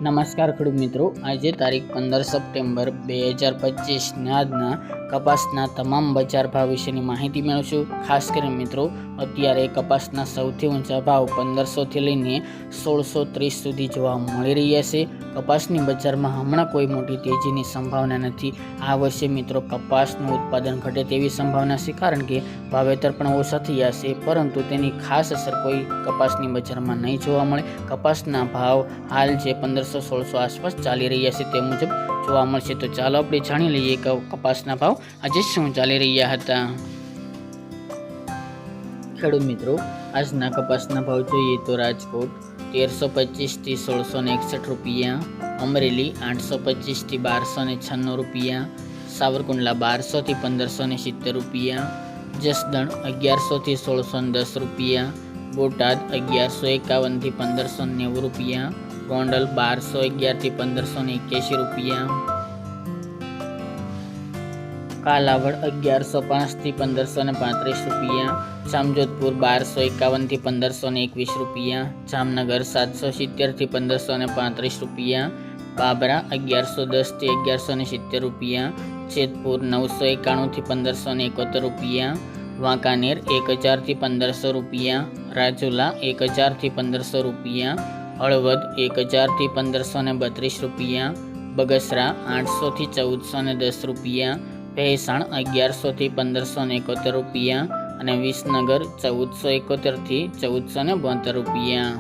નમસ્કાર ખેડૂત મિત્રો, આજે તારીખ 15 સપ્ટેમ્બર 2025 આજના કપાસના તમામ બજાર ભાવ વિશેની માહિતી મેળવશું। ખાસ કરીને મિત્રો, અત્યારે કપાસના સૌથી ઊંચા ભાવ 1500થી લઈને 1630 સુધી જોવા મળી રહ્યા છે। કપાસની બજારમાં હમણાં કોઈ મોટી તેજીની સંભાવના નથી। આ વર્ષે મિત્રો કપાસનું ઉત્પાદન ઘટે તેવી સંભાવના છે, કારણ કે વાવેતર પણ ઓછા થયા છે, પરંતુ તેની ખાસ અસર કોઈ કપાસની બજારમાં નહીં જોવા મળે। કપાસના ભાવ હાલ જે 1500-1600 આસપાસ ચાલી રહ્યા છે તે મુજબ જોવા મળશે। તો ચાલો આપણે જાણી લઈએ કે કપાસના ભાવ આજે શું ચાલી રહ્યા હતા। ખેડૂત મિત્રો, આજના કપાસના ભાવ જોઈએ તો રાજકોટ 1325થી 1661 રૂપિયા, અમરેલી 825થી 1296 રૂપિયા, સાવરકુંડલા 1200થી 1570 રૂપિયા, જસદણ 1100થી 1610 રૂપિયા, બોટાદ 1151થી 1590 રૂપિયા, ગોંડલ 1211થી 1581 રૂપિયા, કાલાવડ 1105થી 1535 રૂપિયા, જામજોધપુર 1251થી 1521 રૂપિયા, જામનગર 770થી 1535 રૂપિયા, બાબરા 1110થી 1170 રૂપિયા, જેતપુર 991થી 1571 રૂપિયા, વાંકાનેર 1000થી 1500 રૂપિયા, રાજુલા 1000થી 1500 રૂપિયા, હળવદ 1000થી 1532 રૂપિયા, બગસરા 800થી 1410 રૂપિયા, ભેસાણ 1100થી 1571 રૂપિયા અને વિસનગર 1471થી 1472 રૂપિયા।